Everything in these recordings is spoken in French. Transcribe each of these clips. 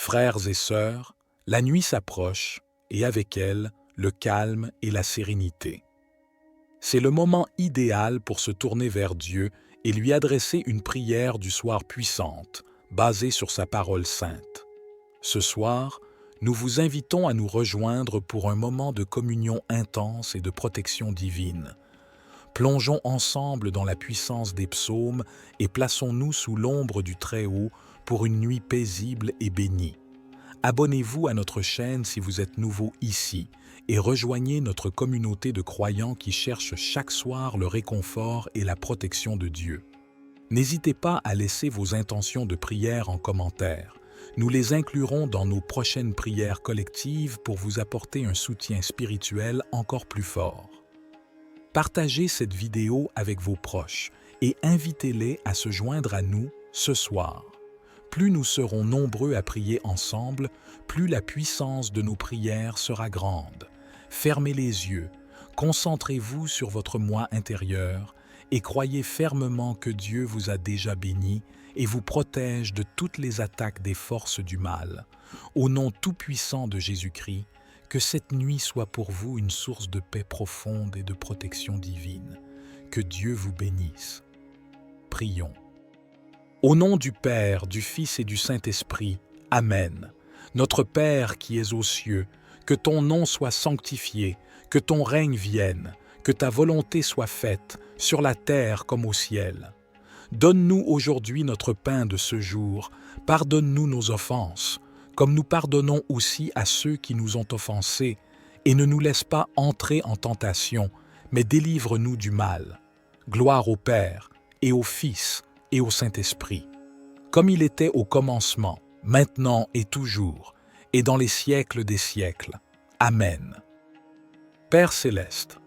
Frères et sœurs, la nuit s'approche et avec elle, le calme et la sérénité. C'est le moment idéal pour se tourner vers Dieu et lui adresser une prière du soir puissante, basée sur sa parole sainte. Ce soir, nous vous invitons à nous rejoindre pour un moment de communion intense et de protection divine. Plongeons ensemble dans la puissance des psaumes et plaçons-nous sous l'ombre du Très-Haut pour une nuit paisible et bénie. Abonnez-vous à notre chaîne si vous êtes nouveau ici et rejoignez notre communauté de croyants qui cherchent chaque soir le réconfort et la protection de Dieu. N'hésitez pas à laisser vos intentions de prière en commentaire. Nous les inclurons dans nos prochaines prières collectives pour vous apporter un soutien spirituel encore plus fort. Partagez cette vidéo avec vos proches et invitez-les à se joindre à nous ce soir. Plus nous serons nombreux à prier ensemble, plus la puissance de nos prières sera grande. Fermez les yeux, concentrez-vous sur votre moi intérieur et croyez fermement que Dieu vous a déjà béni et vous protège de toutes les attaques des forces du mal. Au nom tout-puissant de Jésus-Christ, que cette nuit soit pour vous une source de paix profonde et de protection divine. Que Dieu vous bénisse. Prions. Au nom du Père, du Fils et du Saint-Esprit, Amen. Notre Père qui es aux cieux, que ton nom soit sanctifié, que ton règne vienne, que ta volonté soit faite, sur la terre comme au ciel. Donne-nous aujourd'hui notre pain de ce jour, pardonne-nous nos offenses, comme nous pardonnons aussi à ceux qui nous ont offensés, et ne nous laisse pas entrer en tentation, mais délivre-nous du mal. Gloire au Père, et au Fils, et au Saint-Esprit, comme il était au commencement, maintenant et toujours, et dans les siècles des siècles. Amen. Père céleste,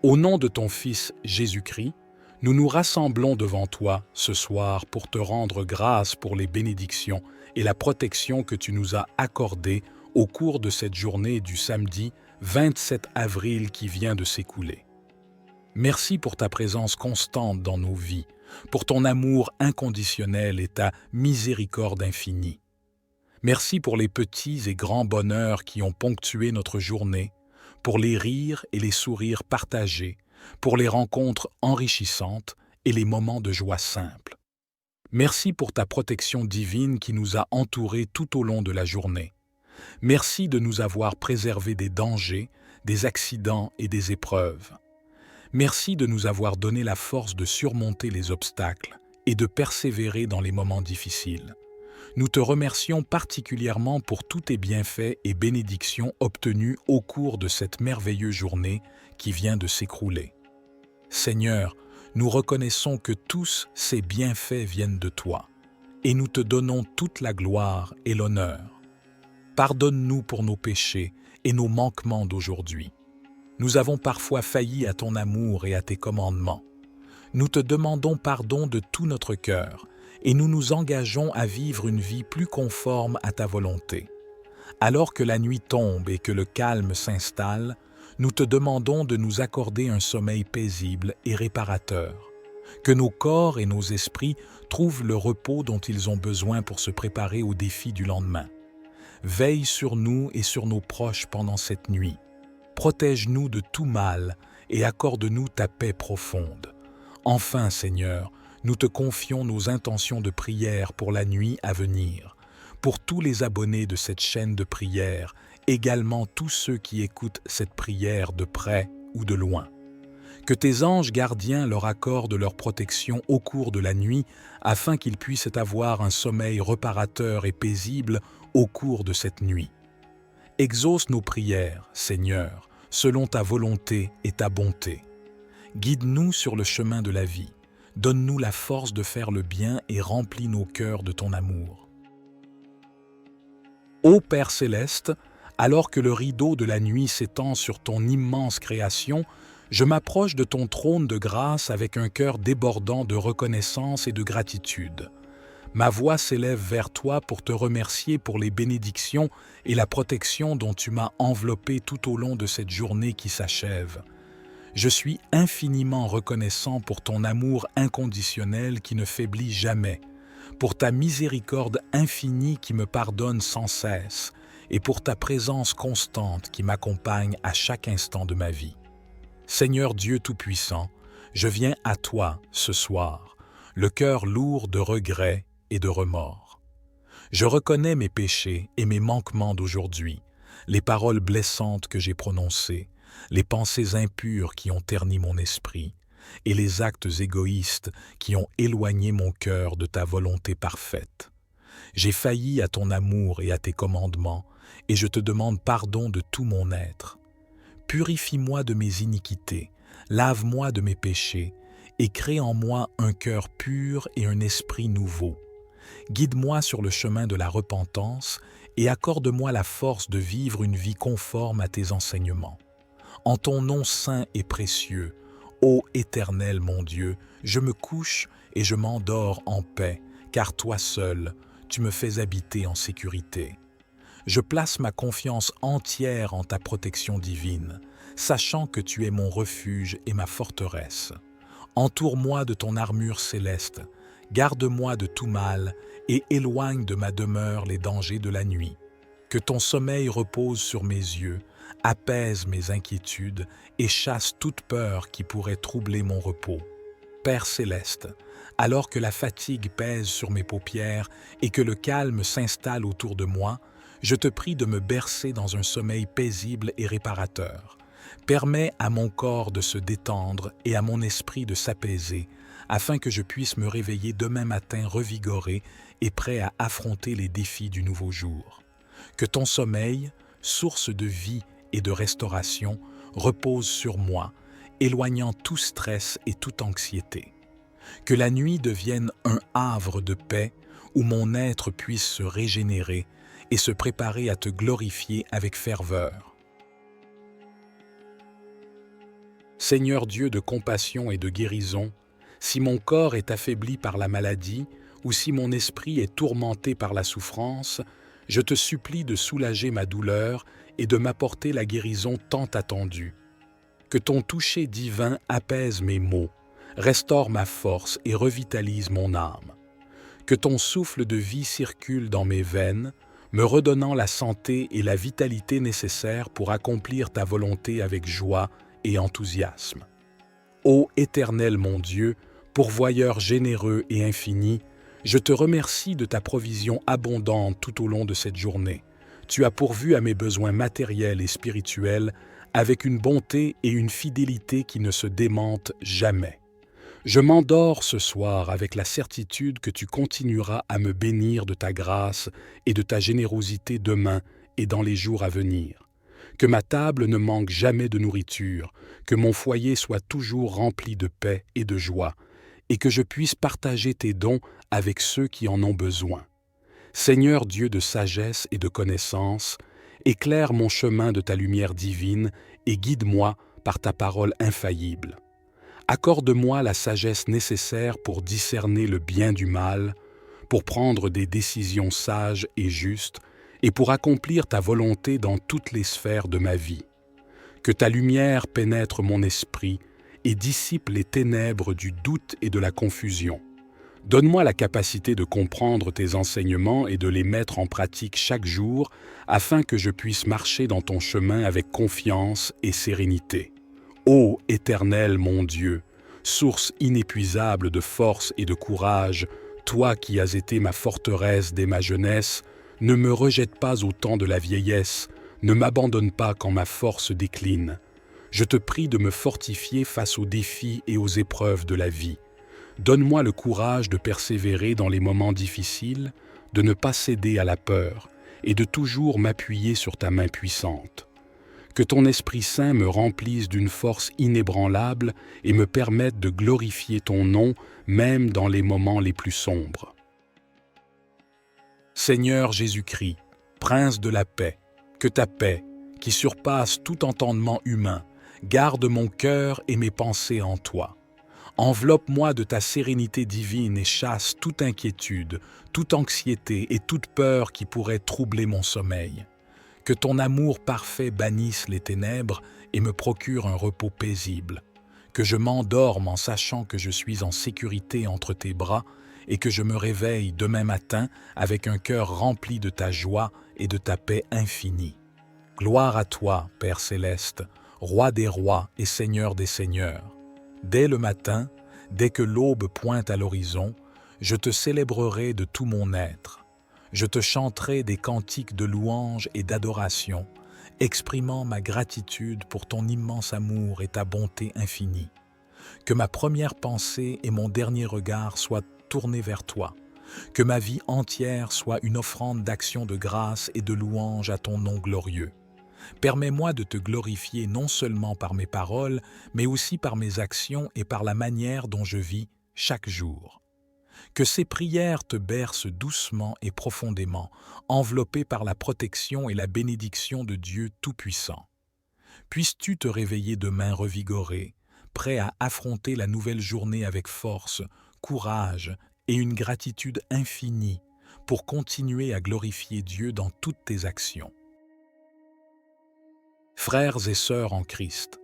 au nom de ton Fils Jésus-Christ, nous nous rassemblons devant toi ce soir pour te rendre grâce pour les bénédictions et la protection que tu nous as accordées au cours de cette journée du samedi 27 avril qui vient de s'écouler. Merci pour ta présence constante dans nos vies, pour ton amour inconditionnel et ta miséricorde infinie. Merci pour les petits et grands bonheurs qui ont ponctué notre journée, pour les rires et les sourires partagés, pour les rencontres enrichissantes et les moments de joie simple. Merci pour ta protection divine qui nous a entourés tout au long de la journée. Merci de nous avoir préservés des dangers, des accidents et des épreuves. Merci de nous avoir donné la force de surmonter les obstacles et de persévérer dans les moments difficiles. Nous te remercions particulièrement pour tous tes bienfaits et bénédictions obtenus au cours de cette merveilleuse journée qui vient de s'écrouler. Seigneur, nous reconnaissons que tous ces bienfaits viennent de toi, et nous te donnons toute la gloire et l'honneur. Pardonne-nous pour nos péchés et nos manquements d'aujourd'hui. Nous avons parfois failli à ton amour et à tes commandements. Nous te demandons pardon de tout notre cœur, et nous nous engageons à vivre une vie plus conforme à ta volonté. Alors que la nuit tombe et que le calme s'installe, nous te demandons de nous accorder un sommeil paisible et réparateur, que nos corps et nos esprits trouvent le repos dont ils ont besoin pour se préparer aux défis du lendemain. Veille sur nous et sur nos proches pendant cette nuit. Protège-nous de tout mal et accorde-nous ta paix profonde. Enfin, Seigneur, nous te confions nos intentions de prière pour la nuit à venir, pour tous les abonnés de cette chaîne de prière, également tous ceux qui écoutent cette prière de près ou de loin. Que tes anges gardiens leur accordent leur protection au cours de la nuit afin qu'ils puissent avoir un sommeil réparateur et paisible au cours de cette nuit. Exauce nos prières, Seigneur, selon ta volonté et ta bonté. Guide-nous sur le chemin de la vie. Donne-nous la force de faire le bien et remplis nos cœurs de ton amour. Ô Père céleste, alors que le rideau de la nuit s'étend sur ton immense création, je m'approche de ton trône de grâce avec un cœur débordant de reconnaissance et de gratitude. Ma voix s'élève vers toi pour te remercier pour les bénédictions et la protection dont tu m'as enveloppé tout au long de cette journée qui s'achève. Je suis infiniment reconnaissant pour ton amour inconditionnel qui ne faiblit jamais, pour ta miséricorde infinie qui me pardonne sans cesse, et pour ta présence constante qui m'accompagne à chaque instant de ma vie. Seigneur Dieu Tout-Puissant, je viens à toi ce soir, le cœur lourd de regrets et de remords. Je reconnais mes péchés et mes manquements d'aujourd'hui, les paroles blessantes que j'ai prononcées, les pensées impures qui ont terni mon esprit, et les actes égoïstes qui ont éloigné mon cœur de ta volonté parfaite. J'ai failli à ton amour et à tes commandements, et je te demande pardon de tout mon être. Purifie-moi de mes iniquités, lave-moi de mes péchés, et crée en moi un cœur pur et un esprit nouveau. Guide-moi sur le chemin de la repentance et accorde-moi la force de vivre une vie conforme à tes enseignements. En ton nom saint et précieux, ô Éternel mon Dieu, je me couche et je m'endors en paix, car toi seul, tu me fais habiter en sécurité. Je place ma confiance entière en ta protection divine, sachant que tu es mon refuge et ma forteresse. Entoure-moi de ton armure céleste, garde-moi de tout mal et éloigne de ma demeure les dangers de la nuit. Que ton sommeil repose sur mes yeux, apaise mes inquiétudes et chasse toute peur qui pourrait troubler mon repos. Père céleste, alors que la fatigue pèse sur mes paupières et que le calme s'installe autour de moi, je te prie de me bercer dans un sommeil paisible et réparateur. Permets à mon corps de se détendre et à mon esprit de s'apaiser, afin que je puisse me réveiller demain matin revigoré et prêt à affronter les défis du nouveau jour. Que ton sommeil, source de vie et de restauration, repose sur moi, éloignant tout stress et toute anxiété. Que la nuit devienne un havre de paix où mon être puisse se régénérer et se préparer à te glorifier avec ferveur. Seigneur Dieu de compassion et de guérison, si mon corps est affaibli par la maladie ou si mon esprit est tourmenté par la souffrance, je te supplie de soulager ma douleur et de m'apporter la guérison tant attendue. Que ton toucher divin apaise mes maux, restaure ma force et revitalise mon âme. Que ton souffle de vie circule dans mes veines, me redonnant la santé et la vitalité nécessaires pour accomplir ta volonté avec joie et enthousiasme. Ô Éternel mon Dieu, pourvoyeur généreux et infini, je te remercie de ta provision abondante tout au long de cette journée. Tu as pourvu à mes besoins matériels et spirituels avec une bonté et une fidélité qui ne se démentent jamais. Je m'endors ce soir avec la certitude que tu continueras à me bénir de ta grâce et de ta générosité demain et dans les jours à venir. Que ma table ne manque jamais de nourriture, que mon foyer soit toujours rempli de paix et de joie, et que je puisse partager tes dons avec ceux qui en ont besoin. Seigneur Dieu de sagesse et de connaissance, éclaire mon chemin de ta lumière divine et guide-moi par ta parole infaillible. Accorde-moi la sagesse nécessaire pour discerner le bien du mal, pour prendre des décisions sages et justes, et pour accomplir ta volonté dans toutes les sphères de ma vie. Que ta lumière pénètre mon esprit et dissipe les ténèbres du doute et de la confusion. Donne-moi la capacité de comprendre tes enseignements et de les mettre en pratique chaque jour, afin que je puisse marcher dans ton chemin avec confiance et sérénité. Ô Éternel mon Dieu, source inépuisable de force et de courage, toi qui as été ma forteresse dès ma jeunesse, ne me rejette pas au temps de la vieillesse, ne m'abandonne pas quand ma force décline. Je te prie de me fortifier face aux défis et aux épreuves de la vie. Donne-moi le courage de persévérer dans les moments difficiles, de ne pas céder à la peur et de toujours m'appuyer sur ta main puissante. Que ton Esprit Saint me remplisse d'une force inébranlable et me permette de glorifier ton nom même dans les moments les plus sombres. Seigneur Jésus-Christ, Prince de la paix, que ta paix, qui surpasse tout entendement humain, garde mon cœur et mes pensées en toi. Enveloppe-moi de ta sérénité divine et chasse toute inquiétude, toute anxiété et toute peur qui pourrait troubler mon sommeil. Que ton amour parfait bannisse les ténèbres et me procure un repos paisible. Que je m'endorme en sachant que je suis en sécurité entre tes bras et que je me réveille demain matin avec un cœur rempli de ta joie et de ta paix infinie. Gloire à toi, Père céleste, Roi des rois et Seigneur des seigneurs. Dès le matin, dès que l'aube pointe à l'horizon, je te célébrerai de tout mon être. Je te chanterai des cantiques de louange et d'adoration, exprimant ma gratitude pour ton immense amour et ta bonté infinie. Que ma première pensée et mon dernier regard soient tournés vers toi. Que ma vie entière soit une offrande d'action de grâce et de louange à ton nom glorieux. Permets-moi de te glorifier non seulement par mes paroles, mais aussi par mes actions et par la manière dont je vis chaque jour. Que ces prières te bercent doucement et profondément, enveloppées par la protection et la bénédiction de Dieu Tout-Puissant. Puisses-tu te réveiller demain revigoré, prêt à affronter la nouvelle journée avec force, courage et une gratitude infinie pour continuer à glorifier Dieu dans toutes tes actions. Frères et sœurs en Christ,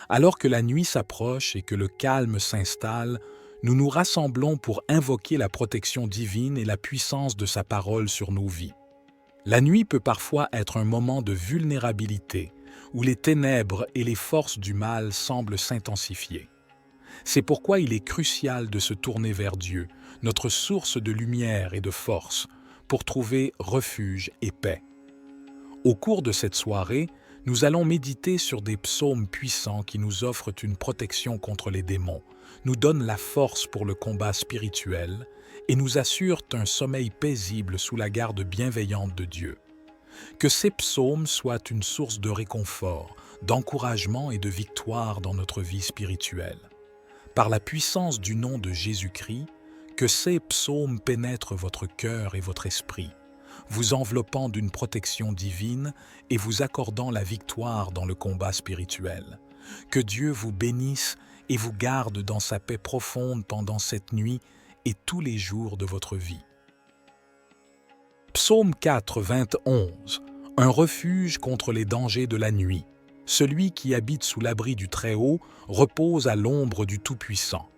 alors que la nuit s'approche et que le calme s'installe, nous nous rassemblons pour invoquer la protection divine et la puissance de sa parole sur nos vies. La nuit peut parfois être un moment de vulnérabilité, où les ténèbres et les forces du mal semblent s'intensifier. C'est pourquoi il est crucial de se tourner vers Dieu, notre source de lumière et de force, pour trouver refuge et paix. Au cours de cette soirée, nous allons méditer sur des psaumes puissants qui nous offrent une protection contre les démons, nous donnent la force pour le combat spirituel et nous assurent un sommeil paisible sous la garde bienveillante de Dieu. Que ces psaumes soient une source de réconfort, d'encouragement et de victoire dans notre vie spirituelle. Par la puissance du nom de Jésus-Christ, que ces psaumes pénètrent votre cœur et votre esprit, vous enveloppant d'une protection divine et vous accordant la victoire dans le combat spirituel. Que Dieu vous bénisse et vous garde dans sa paix profonde pendant cette nuit et tous les jours de votre vie. Psaume 4, 21. Un refuge contre les dangers de la nuit. Celui qui habite sous l'abri du Très-Haut repose à l'ombre du Tout-Puissant.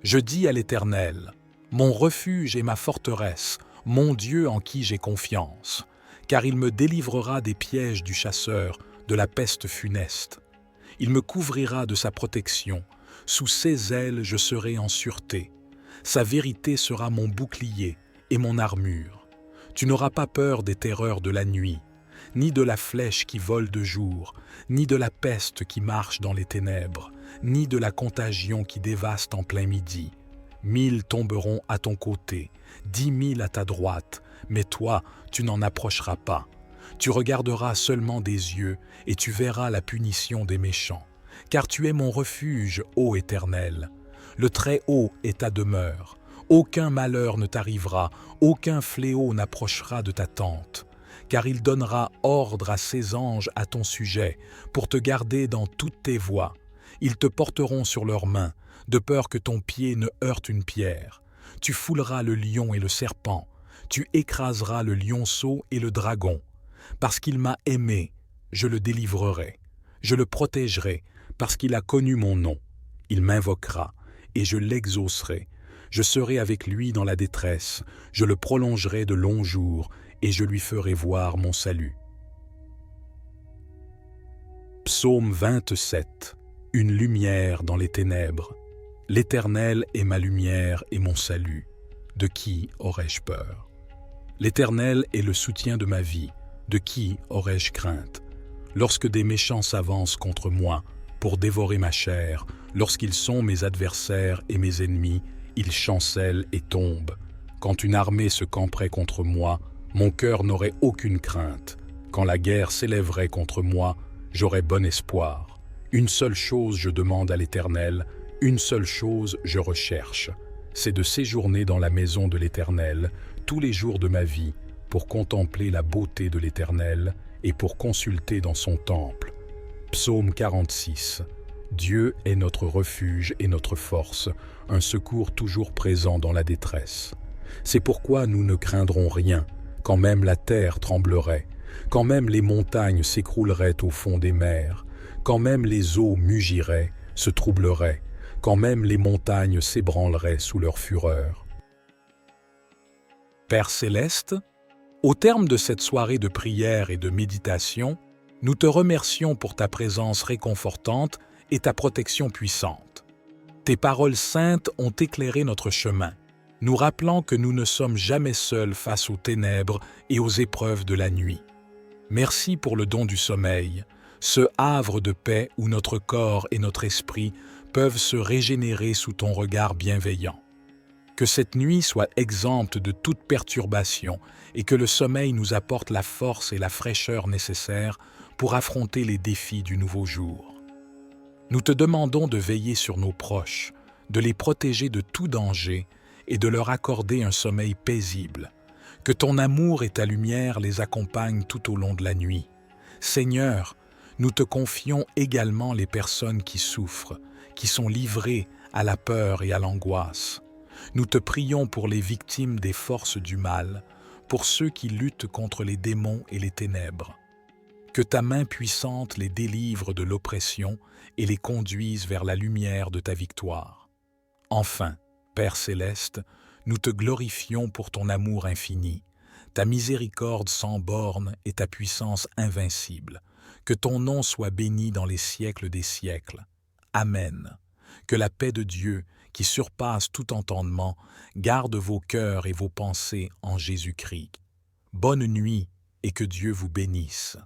Je dis à l'Éternel, mon refuge et ma forteresse, mon Dieu en qui j'ai confiance, car il me délivrera des pièges du chasseur, de la peste funeste. Il me couvrira de sa protection, sous ses ailes je serai en sûreté. Sa vérité sera mon bouclier et mon armure. Tu n'auras pas peur des terreurs de la nuit, ni de la flèche qui vole de jour, ni de la peste qui marche dans les ténèbres, ni de la contagion qui dévaste en plein midi. 1000 tomberont à ton côté, 10 000 à ta droite, mais toi, tu n'en approcheras pas. Tu regarderas seulement des yeux et tu verras la punition des méchants. Car tu es mon refuge, ô Éternel. Le Très-Haut est ta demeure. Aucun malheur ne t'arrivera, aucun fléau n'approchera de ta tente. Car il donnera ordre à ses anges à ton sujet, pour te garder dans toutes tes voies. Ils te porteront sur leurs mains, de peur que ton pied ne heurte une pierre. Tu fouleras le lion et le serpent, tu écraseras le lionceau et le dragon. Parce qu'il m'a aimé, je le délivrerai. Je le protégerai, parce qu'il a connu mon nom. Il m'invoquera, et je l'exaucerai. Je serai avec lui dans la détresse, je le prolongerai de longs jours, et je lui ferai voir mon salut. Psaume 27. Une lumière dans les ténèbres. L'Éternel est ma lumière et mon salut. De qui aurais-je peur? L'Éternel est le soutien de ma vie. De qui aurais-je crainte? Lorsque des méchants s'avancent contre moi pour dévorer ma chair, lorsqu'ils sont mes adversaires et mes ennemis, ils chancellent et tombent. Quand une armée se camperait contre moi, mon cœur n'aurait aucune crainte. Quand la guerre s'élèverait contre moi, j'aurais bon espoir. Une seule chose je demande à l'Éternel, une seule chose je recherche, c'est de séjourner dans la maison de l'Éternel tous les jours de ma vie pour contempler la beauté de l'Éternel et pour consulter dans son temple. Psaume 46. Dieu est notre refuge et notre force, un secours toujours présent dans la détresse. C'est pourquoi nous ne craindrons rien, quand même la terre tremblerait, quand même les montagnes s'écrouleraient au fond des mers, quand même les eaux mugiraient, se troubleraient, quand même les montagnes s'ébranleraient sous leur fureur. Père céleste, au terme de cette soirée de prière et de méditation, nous te remercions pour ta présence réconfortante et ta protection puissante. Tes paroles saintes ont éclairé notre chemin, nous rappelant que nous ne sommes jamais seuls face aux ténèbres et aux épreuves de la nuit. Merci pour le don du sommeil, ce havre de paix où notre corps et notre esprit peuvent se régénérer sous ton regard bienveillant. Que cette nuit soit exempte de toute perturbation et que le sommeil nous apporte la force et la fraîcheur nécessaires pour affronter les défis du nouveau jour. Nous te demandons de veiller sur nos proches, de les protéger de tout danger et de leur accorder un sommeil paisible. Que ton amour et ta lumière les accompagnent tout au long de la nuit. Seigneur, nous te confions également les personnes qui souffrent, qui sont livrées à la peur et à l'angoisse. Nous te prions pour les victimes des forces du mal, pour ceux qui luttent contre les démons et les ténèbres. Que ta main puissante les délivre de l'oppression et les conduise vers la lumière de ta victoire. Enfin, Père céleste, nous te glorifions pour ton amour infini, ta miséricorde sans bornes et ta puissance invincible. Que ton nom soit béni dans les siècles des siècles. Amen. Que la paix de Dieu, qui surpasse tout entendement, garde vos cœurs et vos pensées en Jésus-Christ. Bonne nuit et que Dieu vous bénisse.